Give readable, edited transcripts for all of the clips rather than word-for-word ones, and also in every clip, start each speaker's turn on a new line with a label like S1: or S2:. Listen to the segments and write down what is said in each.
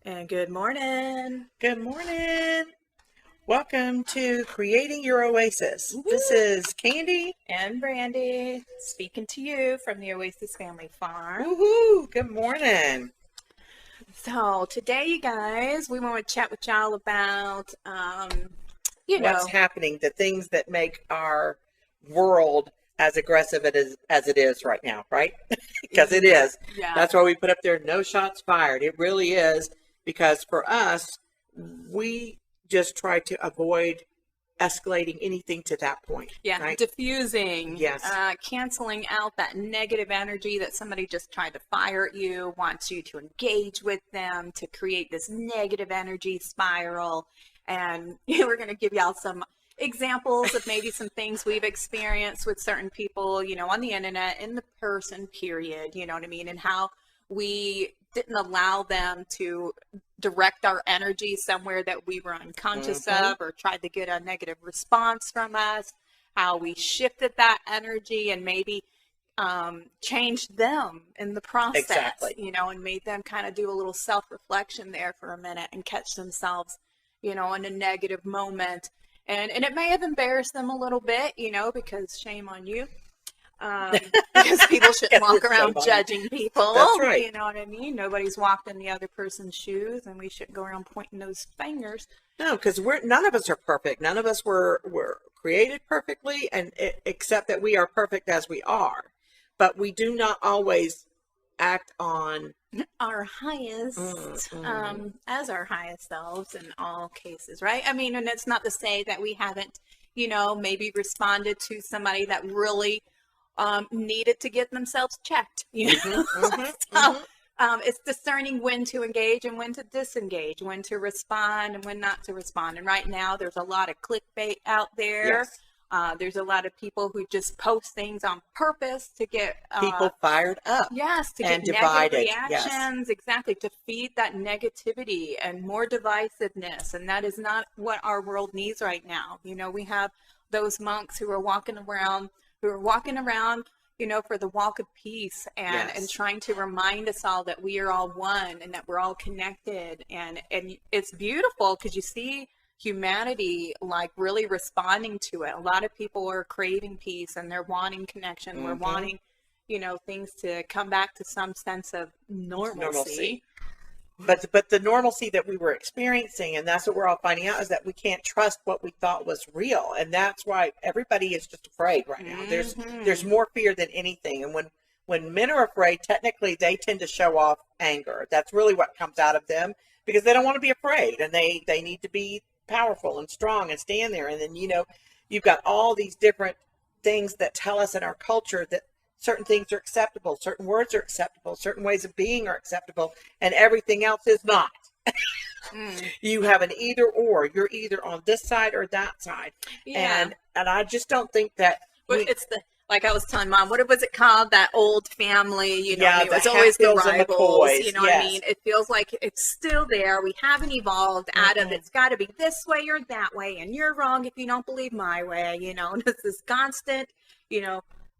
S1: And good morning.
S2: Good morning. Welcome to Creating Your Oasis.
S1: Woo-hoo.
S2: This is Candy
S1: And Brandy speaking to you from the Oasis Family Farm.
S2: Woohoo! Good morning.
S1: So today, you guys, we want to chat with y'all about,
S2: What's happening, the things that make our world as aggressive as it is right now, right? Because it is.
S1: Yeah.
S2: That's why we put up there, no shots fired. It really is, because for us, we just try to avoid escalating anything to that point.
S1: Yeah,
S2: right?
S1: diffusing,
S2: Yes.
S1: Canceling out that negative energy that somebody just tried to fire at you, wants you to engage with them to create this negative energy spiral. And we're going to give y'all some examples of maybe some things we've experienced with certain people, on the internet, in the person, period, you know what I mean? And how we didn't allow them to direct our energy somewhere that we were unconscious of, or tried to get a negative response from us, how we shifted that energy and maybe changed them in the process,
S2: Exactly.
S1: And made them kind of do a little self-reflection there for a minute and catch themselves, in a negative moment. And it may have embarrassed them a little bit, because shame on you. Because people shouldn't walk around judging people.
S2: That's right.
S1: You know what I mean? Nobody's walked in the other person's shoes, and we shouldn't go around pointing those fingers.
S2: No, because none of us are perfect. None of us were created perfectly, and except that we are perfect as we are. But we do not always act on
S1: our highest, as our highest selves in all cases, right? I mean, and it's not to say that we haven't, maybe responded to somebody that really needed to get themselves checked, It's discerning when to engage and when to disengage, when to respond and when not to respond. And right now there's a lot of clickbait out there.
S2: Yes.
S1: There's a lot of people who just post things on purpose to get
S2: people fired up.
S1: Yes, to
S2: and
S1: get
S2: divided.
S1: negative reactions, exactly, to feed that negativity and more divisiveness. And that is not what our world needs right now. We have those monks who are walking around, for the walk of peace and trying to remind us all that we are all one and that we're all connected. And it's beautiful because you see humanity like really responding to it. A lot of people are craving peace and they're wanting connection. We're wanting, things to come back to some sense of normalcy.
S2: But the normalcy that we were experiencing, and that's what we're all finding out, is that we can't trust what we thought was real. And that's why everybody is just afraid right now. There's more fear than anything. And when men are afraid, technically they tend to show off anger. That's really what comes out of them, because they don't want to be afraid, and they need to be powerful and strong and stand there. And then, you've got all these different things that tell us in our culture that certain things are acceptable, certain words are acceptable, certain ways of being are acceptable, and everything else is not. You have an either or. You're either on this side or that side.
S1: Yeah.
S2: And I just don't think that
S1: it's like I was telling Mom, what was it called? That old family,
S2: Yeah,
S1: it's always the
S2: Hatfields
S1: rivals,
S2: and McCoys,
S1: what I mean? It feels like it's still there. We haven't evolved out of it's got to be this way or that way, and you're wrong if you don't believe my way, It's this constant,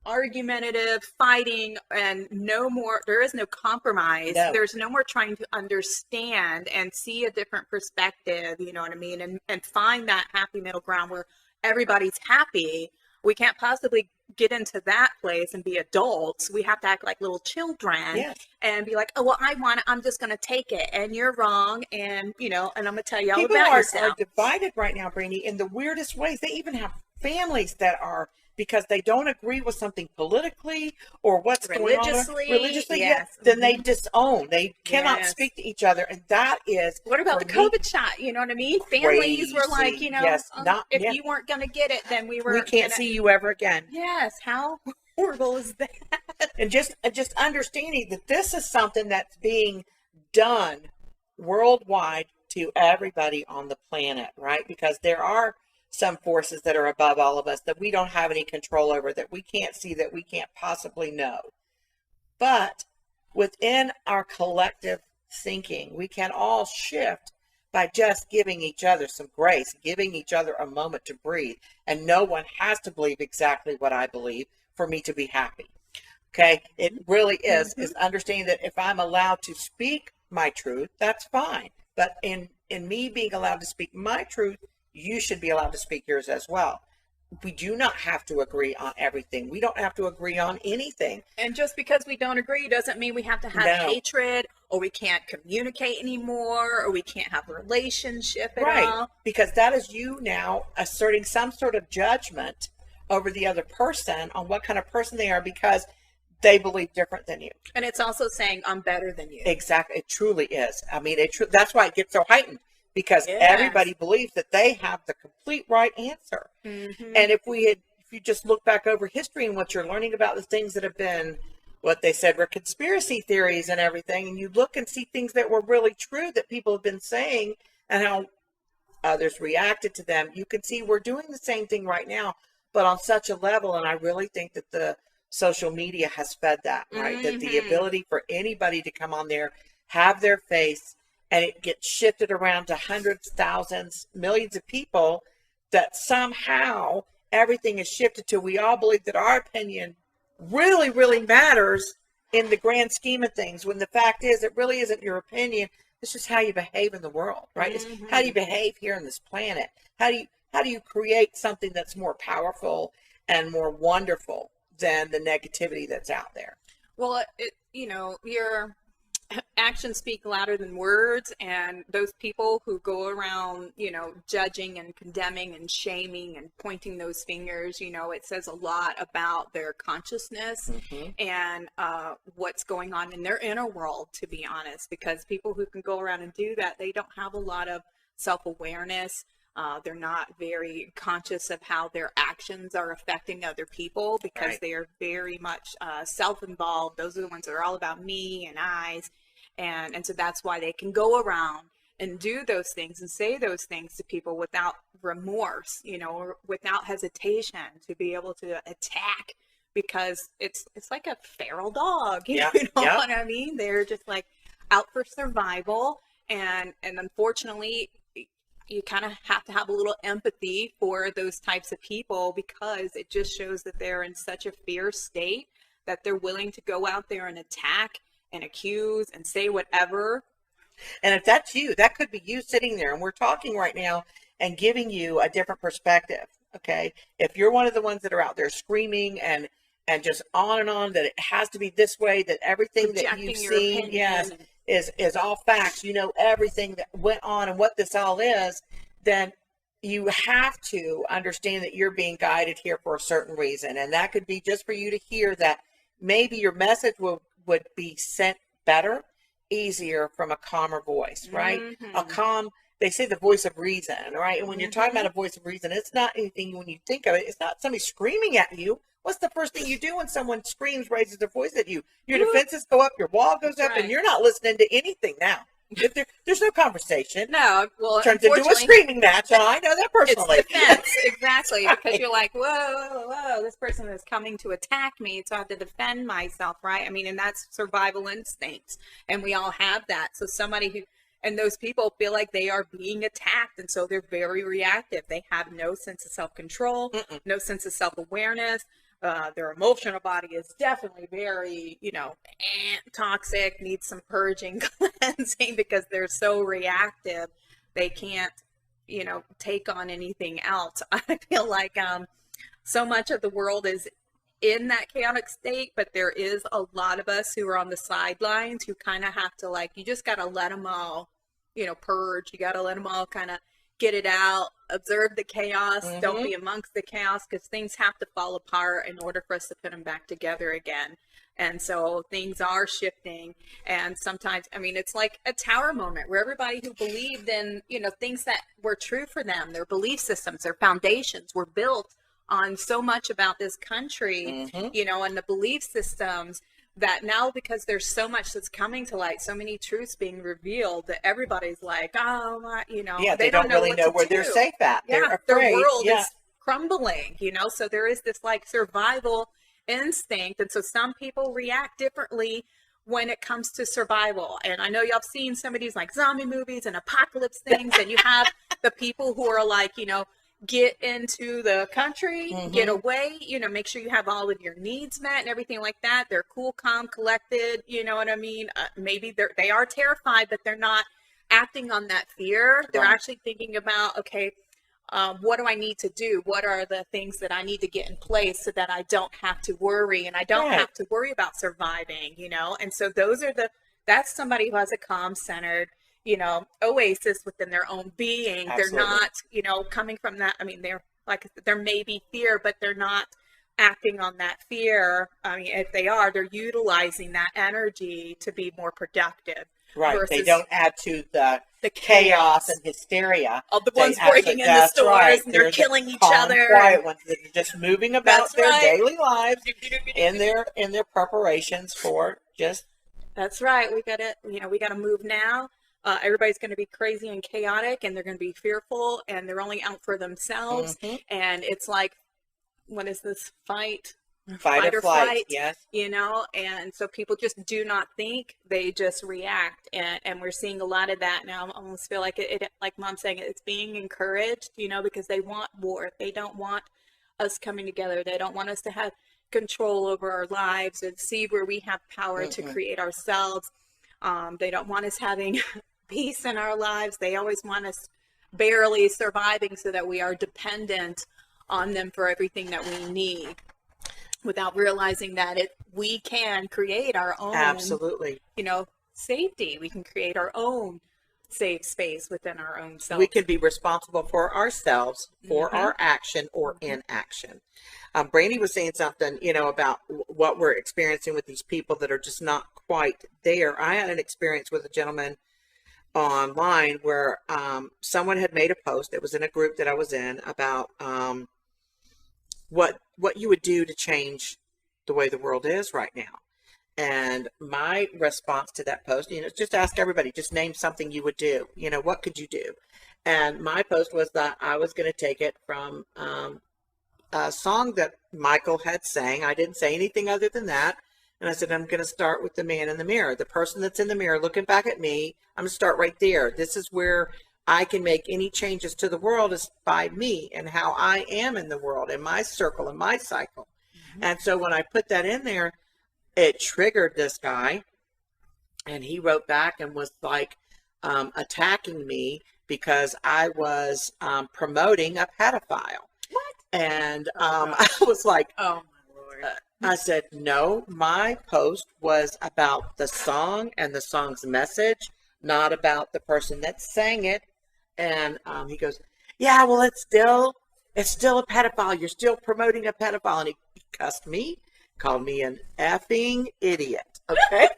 S1: argumentative fighting, and there is no compromise.
S2: No.
S1: There's no more trying to understand and see a different perspective, you know what I mean? And find that happy middle ground where everybody's happy. We can't possibly get into that place and be adults. We have to act like little children and be like, oh, well, I want it. I'm just going to take it. And you're wrong. And, and I'm going to tell you all about yourself.
S2: People are divided right now, Brandy, in the weirdest ways. They even have families that are, because they don't agree with something politically or what's going on religiously, then they disown. They cannot speak to each other, and that is.
S1: What about the COVID shot? You know what I mean? Families were like, if you weren't going to get it, then we
S2: can't see you ever again.
S1: Yes, how horrible is that?
S2: And just understanding that this is something that's being done worldwide to everybody on the planet, right? Because there are some forces that are above all of us that we don't have any control over, that we can't see, that we can't possibly know. But within our collective thinking, we can all shift by just giving each other some grace, giving each other a moment to breathe. And no one has to believe exactly what I believe for me to be happy. Okay? It really is understanding that if I'm allowed to speak my truth, that's fine. But in me being allowed to speak my truth, you should be allowed to speak yours as well. We do not have to agree on everything. We don't have to agree on anything.
S1: And just because we don't agree doesn't mean we have to have hatred, or we can't communicate anymore, or we can't have a relationship at all.
S2: Because that is you now asserting some sort of judgment over the other person on what kind of person they are because they believe different than you.
S1: And it's also saying, I'm better than you.
S2: Exactly. It truly is. I mean, that's why it gets so heightened. Because everybody believes that they have the complete right answer. Mm-hmm. And if you just look back over history and what you're learning about the things that have been, what they said were conspiracy theories and everything, and you look and see things that were really true that people have been saying and how others reacted to them, you can see we're doing the same thing right now, but on such a level. And I really think that the social media has fed that, right? Mm-hmm. That the ability for anybody to come on there, have their face, and it gets shifted around to hundreds, thousands, millions of people, that somehow everything is shifted to we all believe that our opinion really, really matters in the grand scheme of things, when the fact is it really isn't your opinion. It's just how you behave in the world, right? Mm-hmm. It's how do you behave here on this planet? How do you create something that's more powerful and more wonderful than the negativity that's out there?
S1: Well, your actions speak louder than words, and those people who go around, judging and condemning and shaming and pointing those fingers, it says a lot about their consciousness mm-hmm. and what's going on in their inner world, to be honest, because people who can go around and do that, they don't have a lot of self-awareness. They're not very conscious of how their actions are affecting other people, because they are very much self-involved. Those are the ones that are all about me and I's. And so that's why they can go around and do those things and say those things to people without remorse, or without hesitation, to be able to attack, because it's like a feral dog. You know what I mean? They're just like out for survival. And unfortunately, you kind of have to have a little empathy for those types of people, because it just shows that they're in such a fear state that they're willing to go out there and attack and accuse and say whatever.
S2: And if that's you, that could be you sitting there, and we're talking right now and giving you a different perspective. Okay. If you're one of the ones that are out there screaming and just on and on, that it has to be this way, that everything that you've seen, is all facts, everything that went on and what this all is, then you have to understand that you're being guided here for a certain reason. And that could be just for you to hear that maybe your message would be sent better, easier from a calmer voice, right? Mm-hmm. They say the voice of reason, right? And when you're talking about a voice of reason, it's not anything, when you think of it, it's not somebody screaming at you. What's the first thing you do when someone screams, raises their voice at you? Your defenses go up, your wall goes up, and you're not listening to anything now. If there's no conversation.
S1: No, well,
S2: turns into a screaming match, and I know that personally.
S1: It's defense, exactly, because you're like, whoa, this person is coming to attack me, so I have to defend myself, right? I mean, and that's survival instincts, and we all have that. So and those people feel like they are being attacked, and so they're very reactive. They have no sense of self-control, no sense of self-awareness. Their emotional body is definitely very, toxic, needs some purging, cleansing, because they're so reactive. They can't, take on anything else. I feel like so much of the world is in that chaotic state, but there is a lot of us who are on the sidelines who kind of have to, you just got to let them all, purge. You got to let them all kind of get it out, observe the chaos, don't be amongst the chaos, because things have to fall apart in order for us to put them back together again. And so things are shifting, and sometimes, it's like a tower moment where everybody who believed in, things that were true for them, their belief systems, their foundations were built on so much about this country, and the belief systems, that now, because there's so much that's coming to light, so many truths being revealed, that everybody's like, oh my,
S2: they don't really know where they're safe at. They're afraid.
S1: Their world is crumbling, so there is this survival instinct. And so some people react differently when it comes to survival. And I know y'all have seen some of these zombie movies and apocalypse things, and you have the people who are get into the country,
S2: Mhm.
S1: get away, make sure you have all of your needs met and everything like that. They're cool, calm, collected. You know what I mean? Maybe they are terrified, but they're not acting on that fear. They're
S2: Right.
S1: actually thinking about, okay, what do I need to do? What are the things that I need to get in place so that I don't have to worry and I don't
S2: Right.
S1: have to worry about surviving, And so that's somebody who has a calm centered, oasis within their own being.
S2: Absolutely.
S1: They're not, coming from that. I mean, there may be fear, but they're not acting on that fear. I mean, if they are, they're utilizing that energy to be more productive.
S2: Right. They
S1: Versus
S2: don't add to the
S1: the
S2: chaos and hysteria.
S1: of the
S2: They
S1: ones breaking
S2: actually-
S1: in the
S2: that's
S1: stores
S2: right.
S1: and they're
S2: the
S1: killing each
S2: calm,
S1: other.
S2: quiet ones that are just moving about
S1: That's
S2: their
S1: right.
S2: daily lives in their preparations for just
S1: That's right. We gotta move now. Everybody's going to be crazy and chaotic, and they're going to be fearful, and they're only out for themselves.
S2: Mhm.
S1: And it's like, what is this fight?
S2: fight or flight. Yes.
S1: And so people just do not think, they just react. And we're seeing a lot of that now. I almost feel like it like Mom's saying, it's being encouraged, because they want war. They don't want us coming together. They don't want us to have control over our lives and see where we have power to create ourselves. They don't want us having peace in our lives. They always want us barely surviving so that we are dependent on them for everything that we need, without realizing that we can create our own
S2: Absolutely.
S1: Safety. We can create our own safe space within our own self.
S2: We can be responsible for ourselves, for our action or inaction. Brandy was saying something, about what we're experiencing with these people that are just not quite there. I had an experience with a gentleman online where someone had made a post. It was in a group that I was in about what you would do to change the way the world is right now. And my response to that post, just ask everybody, just name something you would do. What could you do? And my post was that I was going to take it from a song that Michael had sang. I didn't say anything other than that. And I said, I'm going to start with the man in the mirror, the person that's in the mirror looking back at me. I'm going to start right there. This is where I can make any changes to the world is by me and how I am in the world and my circle and my cycle. And so when I put that in there, it triggered this guy, and he wrote back and was like attacking me because I was promoting a pedophile.
S1: What?
S2: And I was like,
S1: oh my Lord.
S2: I said, no, my post was about the song and the song's message, not about the person that sang it. And he goes, yeah, well, it's still a pedophile. You're still promoting a pedophile. And he cussed me, called me an effing idiot. Okay.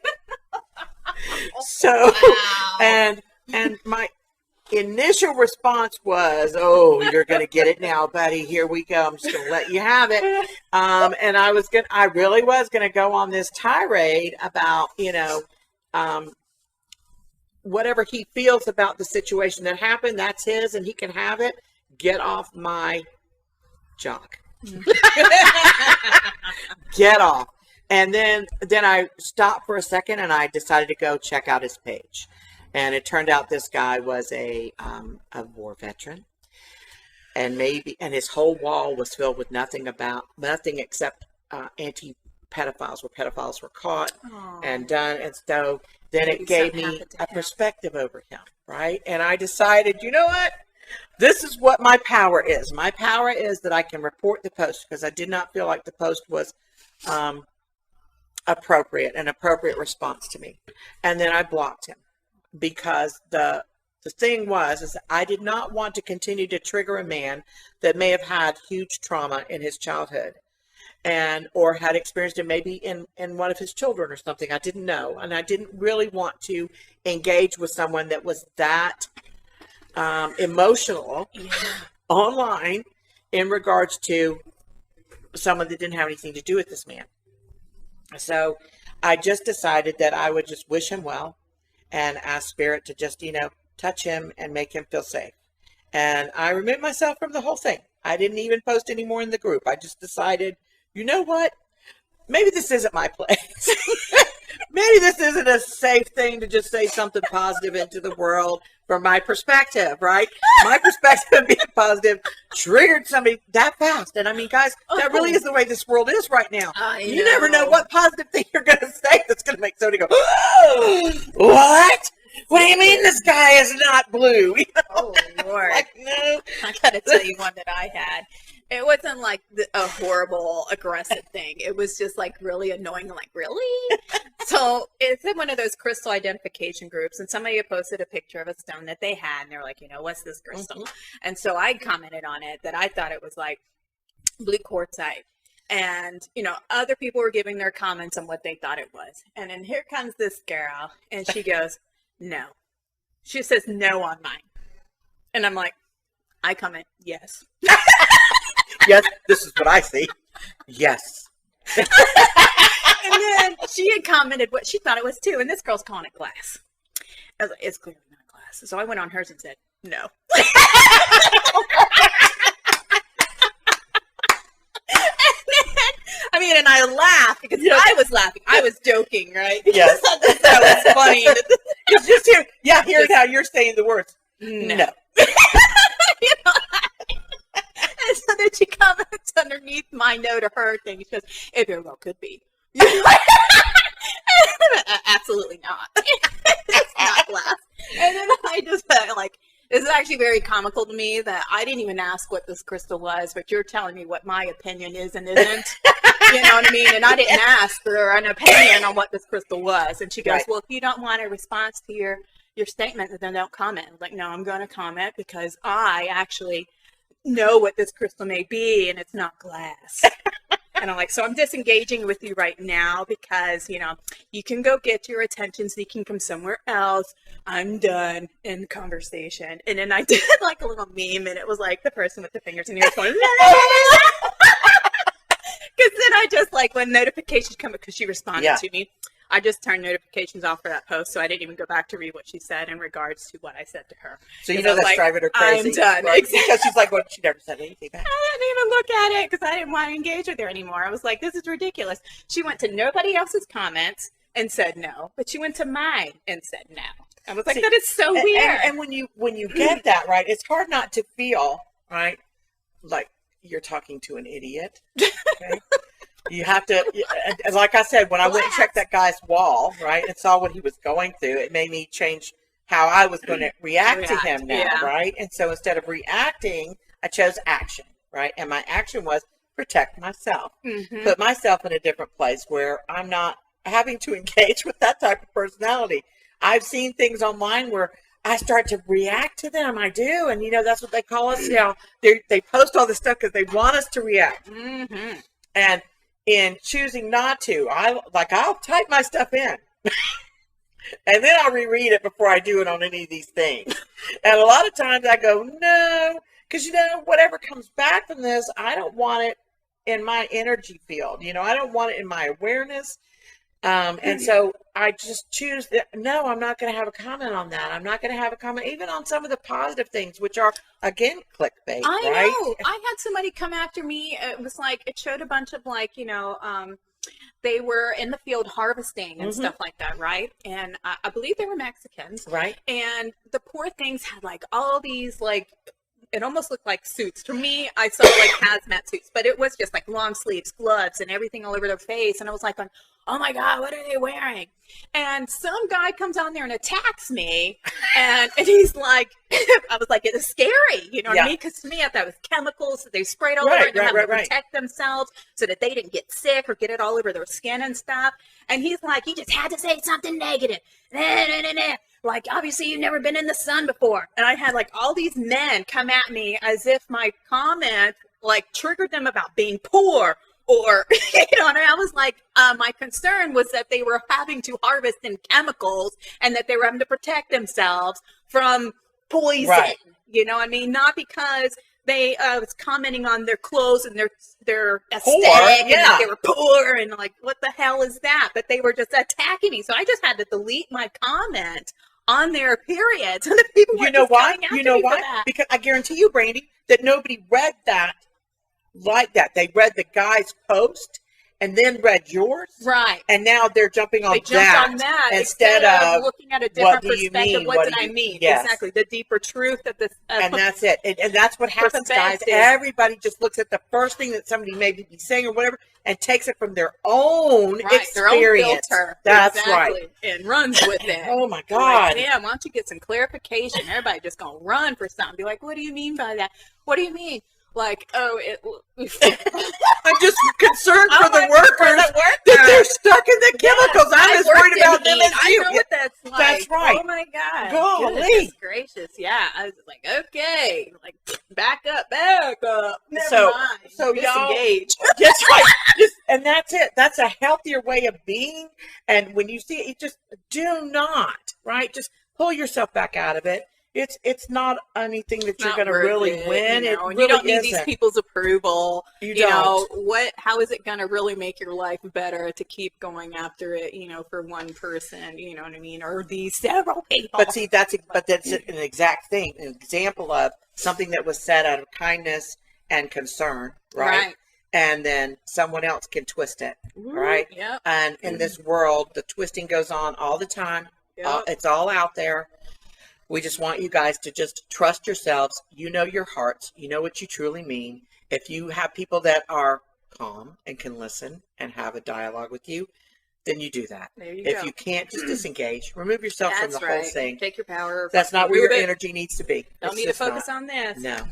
S2: So,
S1: Wow.
S2: and my initial response was, oh, you're going to get it now, buddy. Here we go. I'm just going to let you have it. And I really was going to go on this tirade about, whatever he feels about the situation that happened, that's his and he can have it. Get off my jock. Get off. And then I stopped for a second and I decided to go check out his page. And it turned out this guy was a war veteran. And his whole wall was filled with nothing except anti-pedophiles, where pedophiles were caught and done. And so then it gave me a perspective over him, right? And I decided, you know what? This is what my power is. My power is that I can report the post because I did not feel like the post was an appropriate response to me. And then I blocked him because the thing is that I did not want to continue to trigger a man that may have had huge trauma in his childhood or had experienced it maybe in one of his children or something. I didn't know. And I didn't really want to engage with someone that was that emotional online in regards to someone that didn't have anything to do with this man. So I just decided that I would just wish him well and ask Spirit to just, touch him and make him feel safe. And I removed myself from the whole thing. I didn't even post anymore in the group. I just decided, you know what? Maybe this isn't my place. maybe this isn't a safe thing to just say something positive into the world from my perspective, right? My perspective of being positive triggered somebody that fast. And I mean, guys, that really is the way this world is right now. You never know what positive thing you're going to say that's going to make somebody go, oh, what? What do you mean the sky is not blue?
S1: Oh, Lord.
S2: Like, no.
S1: I got to tell you one that I had. It wasn't like a horrible, aggressive thing. It was just like really annoying. Like, really? So it's in one of those crystal identification groups, and somebody had posted a picture of a stone that they had, and they're like, what's this crystal? And so I commented on it that I thought it was like blue quartzite. And, other people were giving their comments on what they thought it was. And then here comes this girl, and she goes, no. She says no on mine. And I'm like, I comment, yes.
S2: Yes, this is what I see. Yes.
S1: And then she had commented what she thought it was too, and this girl's calling it glass. I was like, it's clearly not glass. So I went on hers and said, no. And I laughed because I was laughing. I was joking, right?
S2: Yes.
S1: That was funny.
S2: It's just hearing how you're saying the words. No.
S1: And so then she comments underneath my note of her thing. She goes, it very well could be. Absolutely not. It's not glass. And then I just this is actually very comical to me that I didn't even ask what this crystal was, but you're telling me what my opinion is and isn't. You know what I mean? And I didn't ask for an opinion on what this crystal was. And she goes, well, if you don't want a response to your statement, then don't comment. I'm like, no, I'm going to comment because I actually know what this crystal may be, and it's not glass. And I'm like, so I'm disengaging with you right now because, you can go get your attention seeking from somewhere else. I'm done in the conversation. And then I did like a little meme, and it was like the person with the fingers in the ears going, because then I just when notifications come because she responded to me, I just turned notifications off for that post, so I didn't even go back to read what she said in regards to what I said to her.
S2: So that's driving her crazy.
S1: I'm done.
S2: Right? Exactly. Because she's like, well, she never said anything back.
S1: I didn't even look at it because I didn't want to engage with her anymore. I was like, this is ridiculous. She went to nobody else's comments and said no, but she went to mine and said no. I was like, that is so weird.
S2: And when you get that, right, it's hard not to feel, right, like you're talking to an idiot. Okay? You have to, like I said, when I went and checked that guy's wall, right, and saw what he was going through, it made me change how I was going to react to him now, right? And so instead of reacting, I chose action, right? And my action was protect myself, put myself in a different place where I'm not having to engage with that type of personality. I've seen things online where I start to react to them. I do. And, that's what they call us now. They post all this stuff because they want us to react. And in choosing not to, I'll type my stuff in. And then I'll reread it before I do it on any of these things. And a lot of times I go, no, because, whatever comes back from this, I don't want it in my energy field. I don't want it in my awareness. And so I just choose that. No, I'm not going to have a comment on that. I'm not going to have a comment even on some of the positive things, which are, again, clickbait.
S1: I
S2: right?
S1: know. I had somebody come after me. It was it showed a bunch of they were in the field harvesting and stuff like that, right? And I believe they were Mexicans.
S2: Right.
S1: And the poor things had all these it almost looked like suits. For me, I saw hazmat suits, but it was just long sleeves, gloves, and everything all over their face. And I was like, oh my God, what are they wearing? And some guy comes on there and attacks me. And he's like, I was like, it is scary. You know what I mean? Because to me, I thought it was chemicals that they sprayed all over and having to protect themselves so that they didn't get sick or get it all over their skin and stuff. And he's like, you just had to say something negative. Obviously you've never been in the sun before. And I had all these men come at me as if my comment triggered them about being poor or, and I was like, my concern was that they were having to harvest in chemicals and that they were having to protect themselves from poison. Right. You know what I mean? Not because they was commenting on their clothes and their aesthetic and that they were poor and what the hell is that? But they were just attacking me. So I just had to delete my comment on their periods. And the people were
S2: why? Because I guarantee you, Brandy, that nobody read that like that. They read the guy's post and then read yours.
S1: Right.
S2: And now they're jumping on
S1: they jumped on that
S2: instead of
S1: looking at a different
S2: what do you
S1: perspective.
S2: mean?
S1: What did I mean?
S2: Yes.
S1: Exactly. The deeper truth of this.
S2: And that's it. And that's what happens, guys. Everybody just looks at the first thing that somebody may be saying or whatever and takes it from their own experience.
S1: Their own filter.
S2: That's right.
S1: And runs with it.
S2: Oh, my God.
S1: Like, yeah, why don't you get some clarification? Everybody just going to run for something. Be like, what do you mean by that? What do you mean? Like, oh,
S2: I'm just concerned for the workers that they're stuck in the chemicals. I'm as worried about them as you.
S1: I know what that's like.
S2: That's right.
S1: Oh my God.
S2: Golly.
S1: Goodness gracious. Yeah. I was like, okay. Like, back up. Never mind.
S2: So
S1: disengage.
S2: That's right. And that's it. That's a healthier way of being. And when you see it, you just do not, right? Just pull yourself back out of it. It's not anything that you're going to really win.
S1: You know,
S2: really
S1: you don't need
S2: isn't.
S1: these people's approval.
S2: You
S1: know,
S2: don't.
S1: how is it going to really make your life better to keep going after it, for one person, you know what I mean? Or these several people.
S2: But see, that's an exact thing, an example of something that was said out of kindness and concern, right? And then someone else can twist it, right?
S1: Yep.
S2: And in this world, the twisting goes on all the time.
S1: Yep.
S2: It's all out there. We just want you guys to just trust yourselves. You know your hearts. You know what you truly mean. If you have people that are calm and can listen and have a dialogue with you, then you do that.
S1: There you
S2: if
S1: go.
S2: you can't, just disengage. Remove yourself from the whole thing.
S1: Take your power.
S2: That's not where your energy needs to be.
S1: Don't need to focus on this.
S2: No.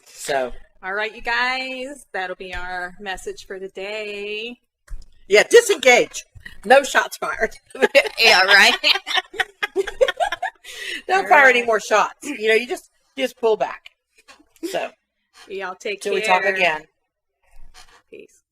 S2: So.
S1: All right, you guys. That'll be our message for the day.
S2: Yeah, disengage. No shots fired.
S1: Yeah, right.
S2: Don't fire any more shots. You just pull back. So,
S1: y'all take care.
S2: Till we talk again.
S1: Peace.